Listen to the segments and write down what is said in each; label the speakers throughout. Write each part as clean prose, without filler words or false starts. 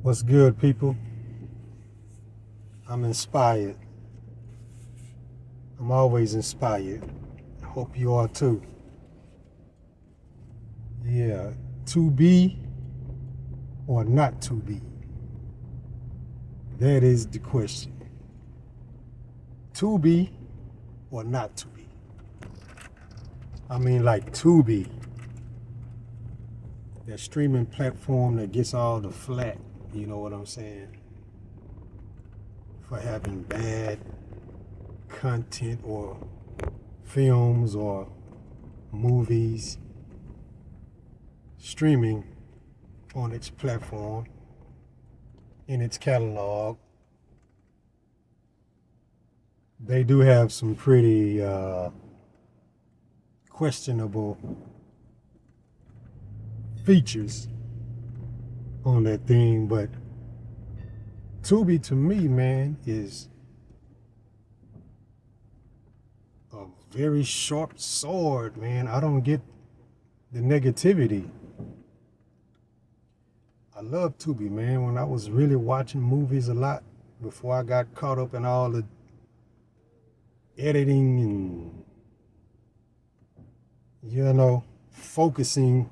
Speaker 1: What's good, people? I'm inspired. I'm always inspired. I hope you are too. Yeah, to be or not to be? That is the question. To be or not to be? I mean, like Tubi, that streaming platform that gets all the flack, you know what I'm saying? For having bad content or films or movies streaming on its platform, in its catalog. They do have some pretty questionable features on that thing, but Tubi to me, man, is a very sharp sword, man. I don't get the negativity. I love Tubi, man. When I was really watching movies a lot before I got caught up in all the editing and, focusing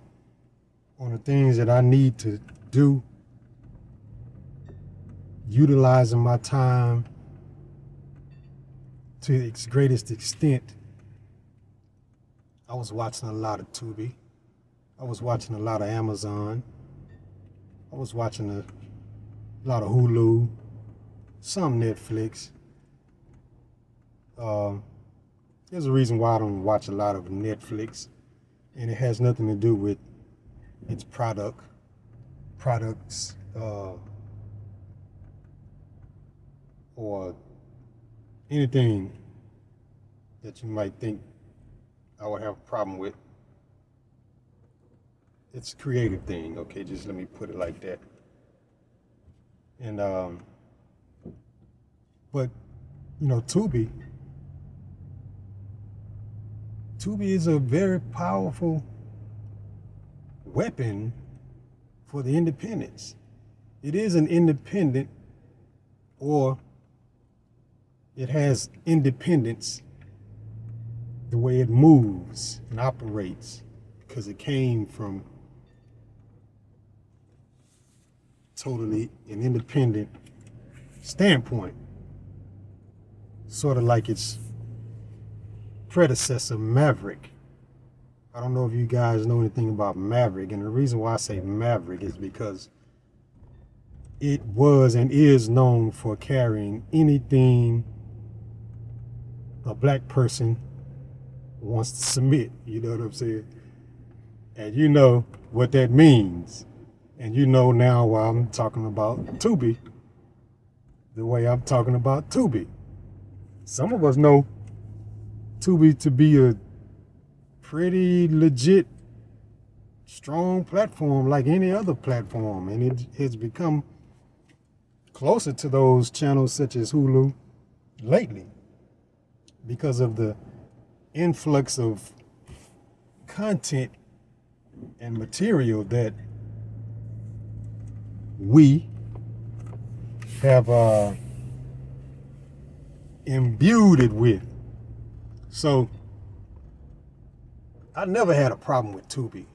Speaker 1: on the things that I need to do, utilizing my time to its greatest extent. I was watching a lot of Tubi. I was watching a lot of Amazon. I was watching a lot of Hulu, some Netflix. There's a reason why I don't watch a lot of Netflix, and it has nothing to do with its products, or anything that you might think I would have a problem with. It's a creative thing, okay? Just let me put it like that. And, but, Tubi is a very powerful weapon for the independents. It is an independent, or it has independence the way it moves and operates, because it came from totally an independent standpoint, sort of like its predecessor, Maverick. I don't know if you guys know anything about Maverick, and the reason why I say Maverick is because it was and is known for carrying anything a black person wants to submit, you know what I'm saying? And you know what that means. And you know now why I'm talking about Tubi the way I'm talking about Tubi. Some of us know Tubi to be a pretty legit, strong platform like any other platform. And it has become closer to those channels such as Hulu lately because of the influx of content and material that we have imbued it with. So I never had a problem with Tubi.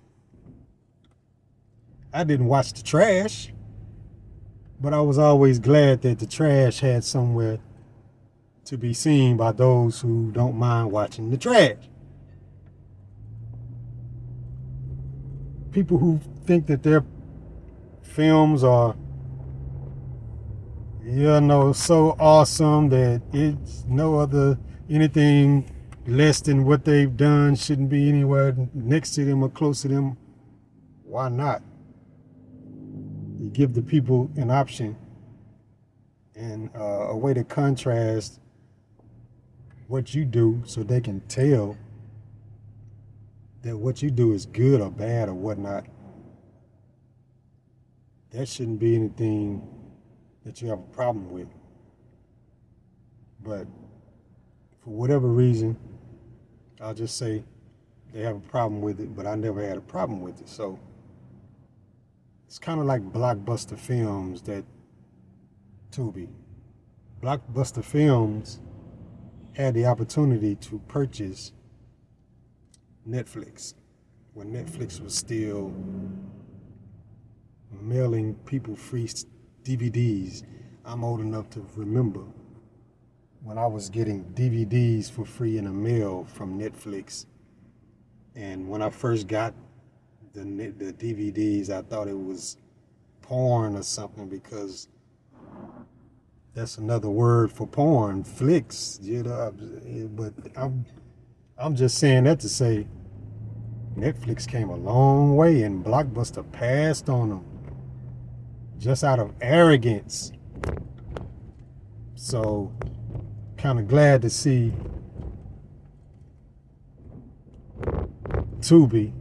Speaker 1: I didn't watch the trash, but I was always glad that the trash had somewhere to be seen by those who don't mind watching the trash. People who think that their films are, so awesome that it's anything less than what they've done shouldn't be anywhere next to them or close to them. Why not? You give the people an option and a way to contrast what you do so they can tell that what you do is good or bad or whatnot. That shouldn't be anything that you have a problem with. But for whatever reason, I'll just say they have a problem with it, but I never had a problem with it. So It's kind of like Blockbuster Films, that Tubi. Blockbuster Films had the opportunity to purchase Netflix when Netflix was still mailing people free DVDs. I'm old enough to remember when I was getting DVDs for free in the mail from Netflix. And when I first got the DVDs, I thought it was porn or something, because that's another word for porn, flicks, you know. But I'm just saying that to say Netflix came a long way, and Blockbuster passed on them just out of arrogance. So kind of glad to see Tubi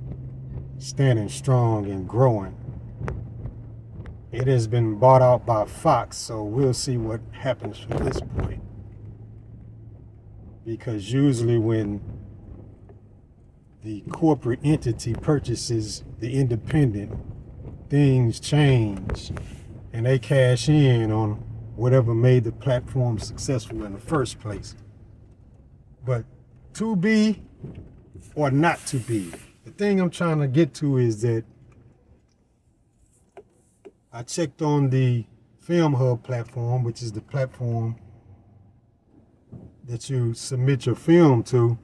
Speaker 1: standing strong and growing. It has been bought out by Fox, so we'll see what happens from this point. Because usually when the corporate entity purchases the independent, things change and they cash in on whatever made the platform successful in the first place. But to be or not to be, the thing I'm trying to get to is that I checked on the Filmhub platform, which is the platform that you submit your film to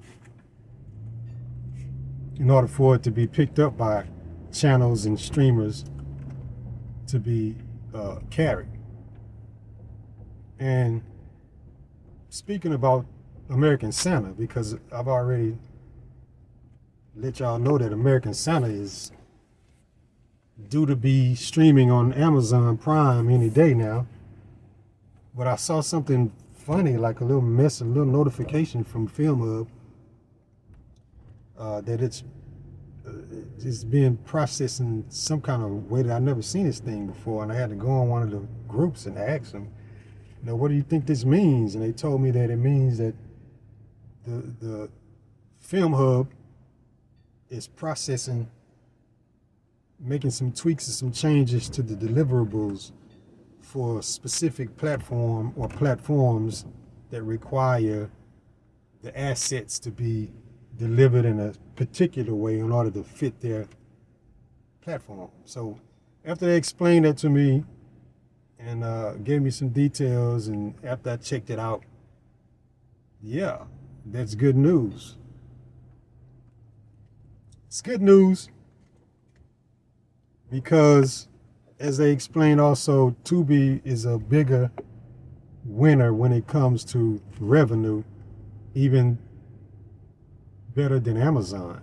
Speaker 1: in order for it to be picked up by channels and streamers to be carried. And speaking about American Santa, because I've already let y'all know that American Santa is due to be streaming on Amazon Prime any day now. But I saw something funny, like a little notification from Filmhub that it's being processed in some kind of way that I've never seen this thing before. And I had to go on one of the groups and ask them, what do you think this means? And they told me that it means that the Filmhub is processing, making some tweaks and some changes to the deliverables for a specific platform or platforms that require the assets to be delivered in a particular way in order to fit their platform. So after they explained that to me and gave me some details, and after I checked it out, yeah, that's good news. It's good news because, as they explained also, Tubi is a bigger winner when it comes to revenue, even better than Amazon.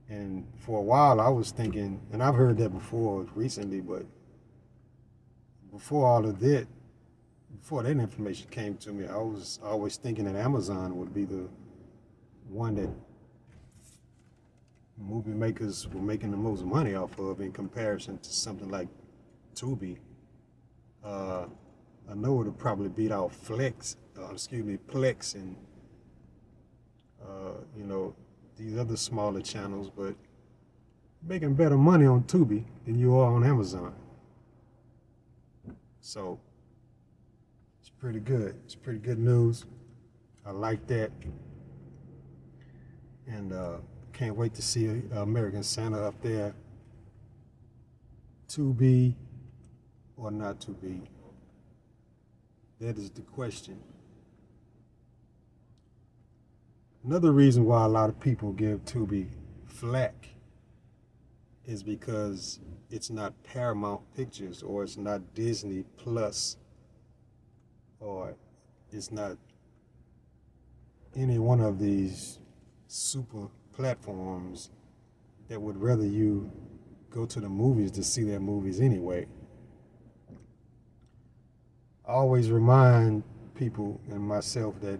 Speaker 1: And for a while I was thinking, and I've heard that before recently, but before that information came to me, I was always thinking that Amazon would be the one that movie makers were making the most money off of in comparison to something like Tubi. I know it'll probably beat out Plex and these other smaller channels, but making better money on Tubi than you are on Amazon. So it's pretty good. It's pretty good news. I like that. And can't wait to see American Santa up there. To be or not to be? That is the question. Another reason why a lot of people give Tubi flack is because it's not Paramount Pictures, or it's not Disney Plus, or it's not any one of these super platforms that would rather you go to the movies to see their movies anyway. I always remind people and myself that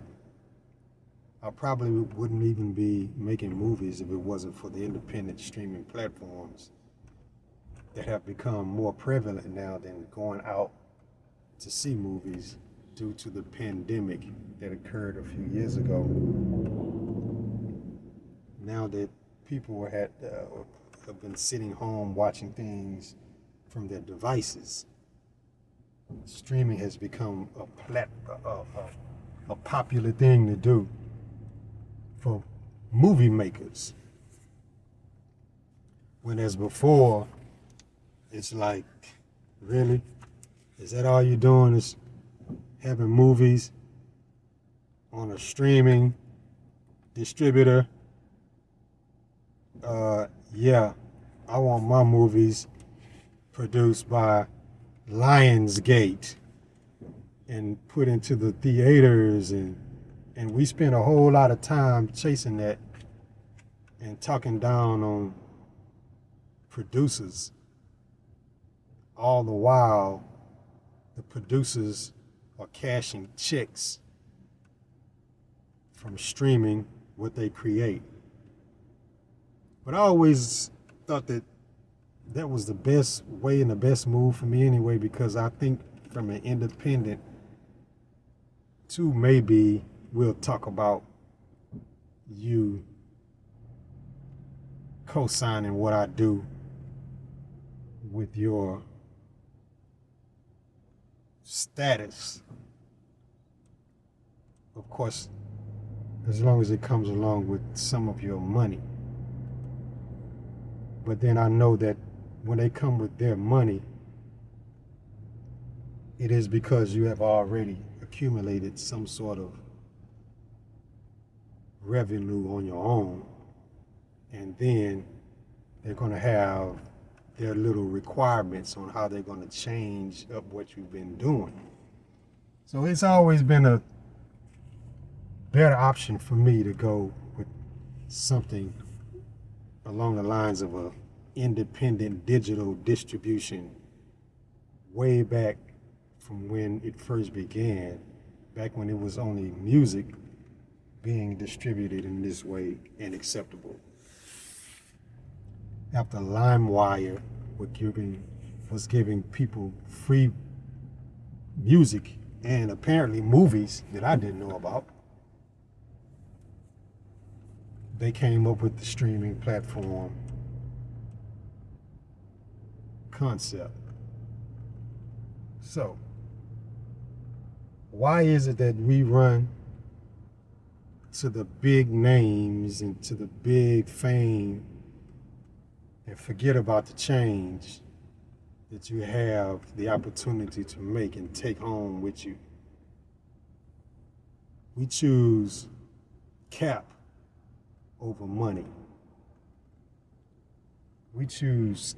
Speaker 1: I probably wouldn't even be making movies if it wasn't for the independent streaming platforms that have become more prevalent now than going out to see movies due to the pandemic that occurred a few years ago. Now that people have been sitting home watching things from their devices. Streaming has become a popular thing to do for movie makers. Whereas before, it's like, really? Is that all you're doing is having movies on a streaming distributor? Yeah, I want my movies produced by Lionsgate and put into the theaters, and we spend a whole lot of time chasing that and talking down on producers. All the while, the producers are cashing checks from streaming what they create. But I always thought that was the best way and the best move for me anyway, because I think from an independent to maybe we'll talk about you co-signing what I do with your status. Of course, as long as it comes along with some of your money. But then I know that when they come with their money, it is because you have already accumulated some sort of revenue on your own. And then they're going to have their little requirements on how they're going to change up what you've been doing. So it's always been a better option for me to go with something along the lines of a independent digital distribution way back from when it first began, back when it was only music being distributed in this way and acceptable. After Likewire was giving people free music and apparently movies that I didn't know about, they came up with the streaming platform concept. So, why is it that we run to the big names and to the big fame and forget about the change that you have the opportunity to make and take home with you? We choose cap over money. We choose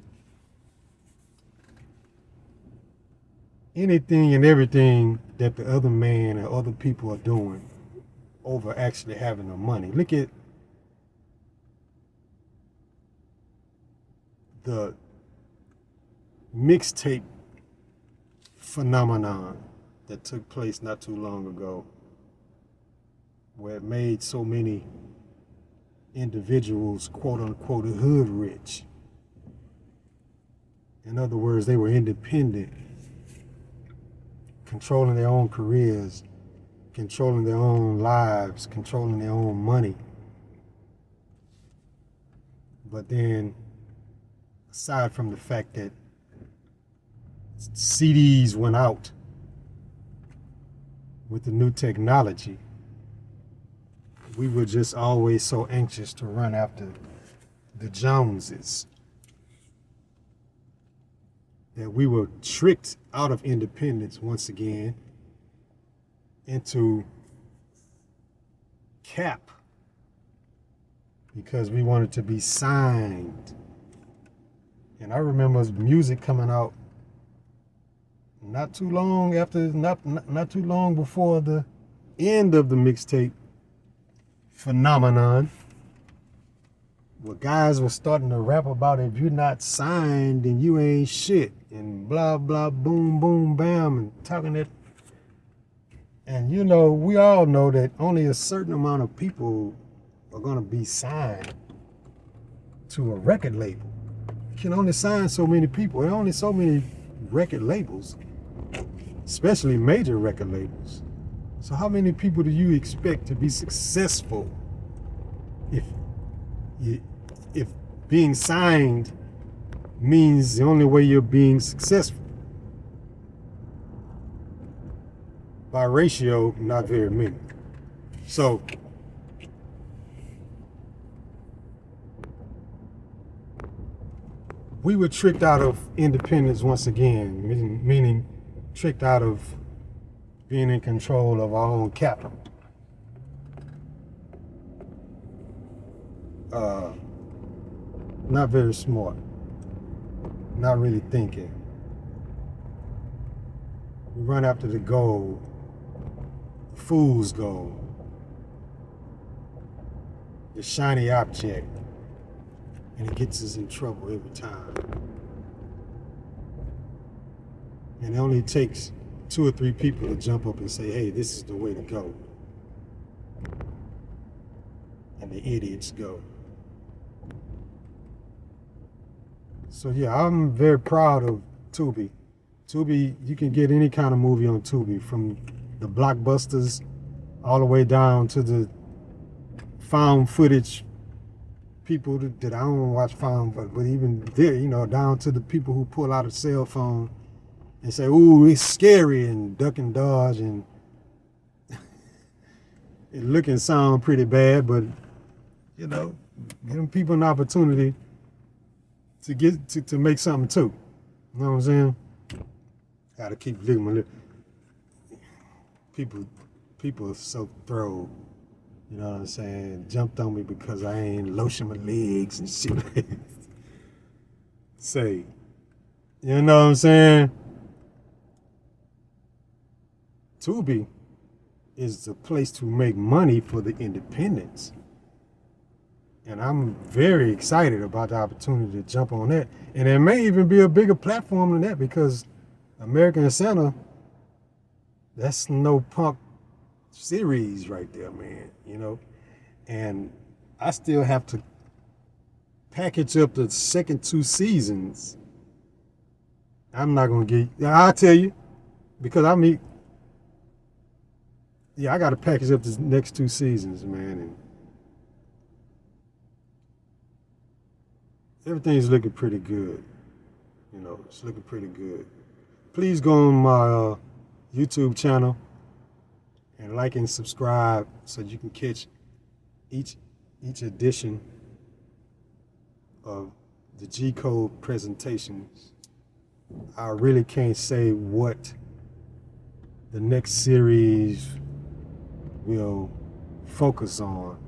Speaker 1: anything and everything that the other man and other people are doing over actually having the money. Look at the mixtape phenomenon that took place not too long ago, where it made so many individuals, quote unquote, hood rich. In other words, they were independent, controlling their own careers, controlling their own lives, controlling their own money. But then, aside from the fact that CDs went out with the new technology, we were just always so anxious to run after the Joneses that we were tricked out of independence once again into cap because we wanted to be signed. And I remember music coming out not too long before the end of the mixtape phenomenon, where guys were starting to rap about if you're not signed then you ain't shit and blah blah boom boom bam and talking it. And you know, we all know that only a certain amount of people are gonna be signed to a record label. You can only sign so many people. There are only so many record labels, especially major record labels. So how many people do you expect to be successful if being signed means the only way you're being successful. By ratio, not very many. So we were tricked out of independence once again, meaning tricked out of being in control of our own capital. Not very smart. Not really thinking. We run after the gold, fool's gold, the shiny object, and it gets us in trouble every time. And it only takes 2 or 3 people to jump up and say, hey, this is the way to go. And the idiots go. So yeah, I'm very proud of Tubi. Tubi, you can get any kind of movie on Tubi, from the blockbusters all the way down to the found footage people that I don't watch found, but even there, you know, down to the people who pull out a cell phone and say, ooh, it's scary, and duck and dodge, and it look and sound pretty bad, but, you know, giving people an opportunity to get to make something too. You know what I'm saying? Gotta keep licking my lip. People are so throw, you know what I'm saying, jumped on me because I ain't lotion my legs and shit. Say, you know what I'm saying? Tubi is the place to make money for the independents. And I'm very excited about the opportunity to jump on that. And there may even be a bigger platform than that, because American Santa, that's no punk series right there, man, you know? And I still have to package up the second 2 seasons. I'm not gonna I'll tell you, because I got to package up the next 2 seasons, man, and everything's looking pretty good. You know, it's looking pretty good. Please go on my YouTube channel and like and subscribe so you can catch each edition of the G-Code presentations. I really can't say what the next series will focus on,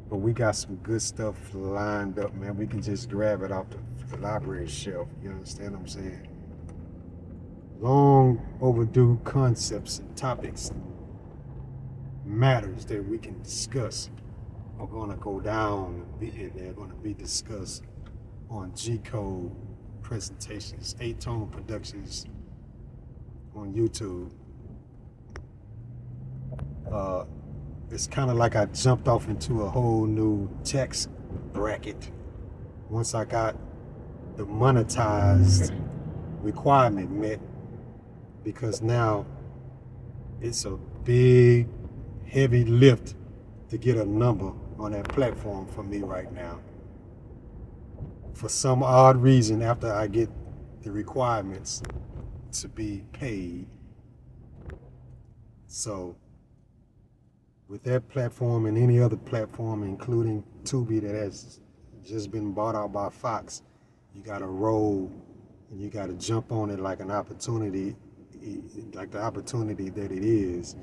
Speaker 1: but we got some good stuff lined up, man. We can just grab it off the library shelf. You understand what I'm saying? Long overdue concepts and topics and matters that we can discuss are going to go down, and they're going to be discussed on G-Code presentations, A-Tone Productions on YouTube. It's kind of like I jumped off into a whole new tax bracket once I got the monetized requirement met, because now it's a big, heavy lift to get a number on that platform for me right now. For some odd reason, after I get the requirements to be paid. So with that platform and any other platform, including Tubi that has just been bought out by Fox, you gotta roll and you gotta jump on it like an opportunity, like the opportunity that it is,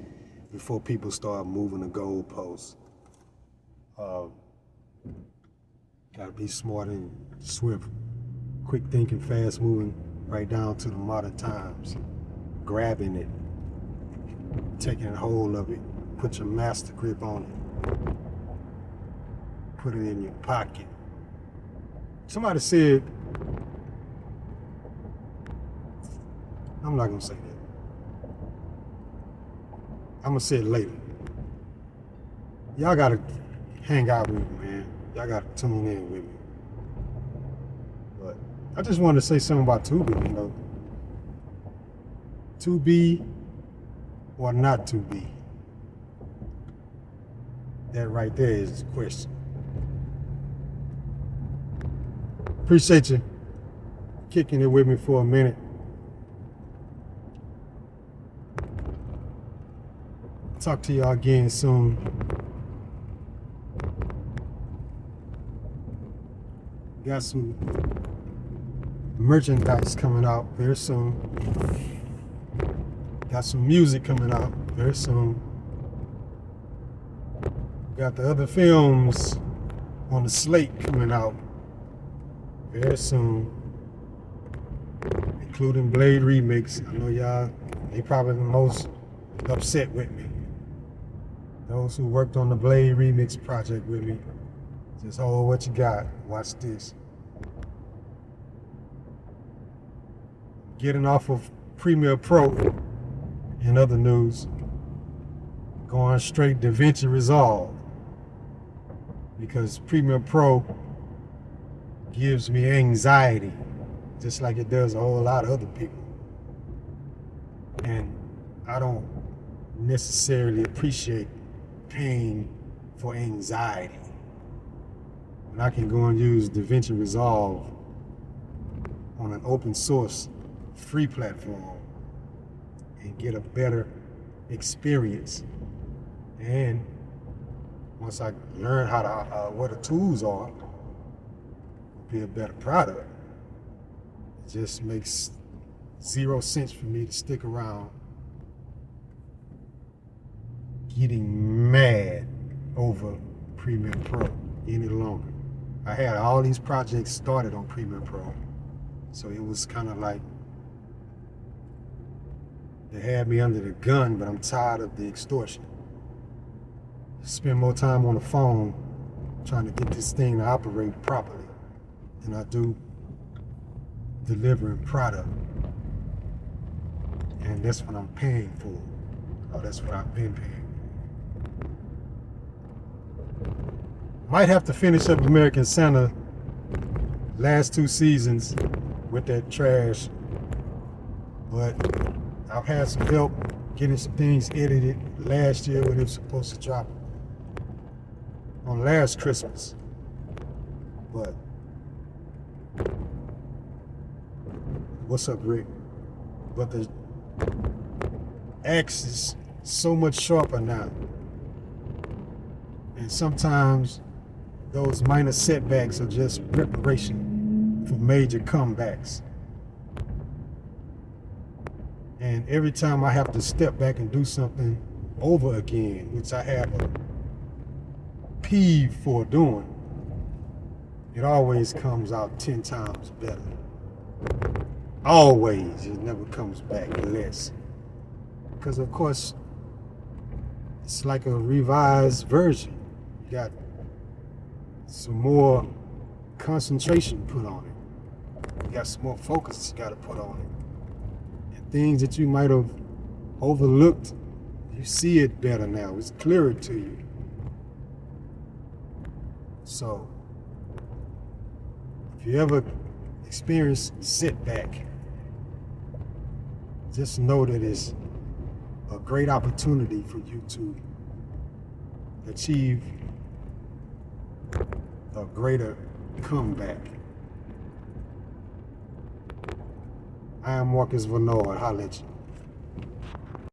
Speaker 1: before people start moving the goalposts. Gotta be smart and swift, quick thinking, fast moving, right down to the modern times. Grabbing it, taking hold of it, put your master grip on it, put it in your pocket. Somebody said, I'm not gonna say that. I'm gonna say it later. Y'all gotta hang out with me, man. Y'all gotta tune in with me. But I just wanted to say something about Tubi, you know. To be or not to be? That right there is the question. Appreciate you kicking it with me for a minute. Talk to y'all again soon. Got some merchandise coming out very soon. Got some music coming out very soon. Got the other films on the slate coming out very soon, including Blade Remix. I know y'all, they probably the most upset with me. Those who worked on the Blade Remix project with me, just hold what you got. Watch this. Getting off of Premiere Pro in other news, going straight Davinci Resolve, because Premiere Pro gives me anxiety, just like it does a whole lot of other people. And I don't necessarily appreciate paying for anxiety when I can go and use Davinci Resolve on an open source free platform and get a better experience. And once I learn how to what the tools are, it'll be a better product. It just makes zero sense for me to stick around getting mad over Premiere Pro any longer. I had all these projects started on Premiere Pro, so it was kind of like they had me under the gun, but I'm tired of the extortion. Spend more time on the phone trying to get this thing to operate properly than I do delivering product. And that's what I'm paying for. Oh, that's what I've been paying. Might have to finish up American Santa last 2 seasons with that trash, but I've had some help getting some things edited last year when it was supposed to drop on last Christmas. But what's up, Rick? But the axe is so much sharper now. And sometimes those minor setbacks are just preparation for major comebacks. And every time I have to step back and do something over again, which I have a peeve for doing, it always comes out 10 times better. Always. It never comes back less. Because of course, it's like a revised version. You got some more concentration put on it. You got some more focus you got to put on it. And things that you might have overlooked, you see it better now. It's clearer to you. So, if you ever experience setback, just know that it's a great opportunity for you to achieve a greater comeback. I am Marcus Vernard. Holla at you.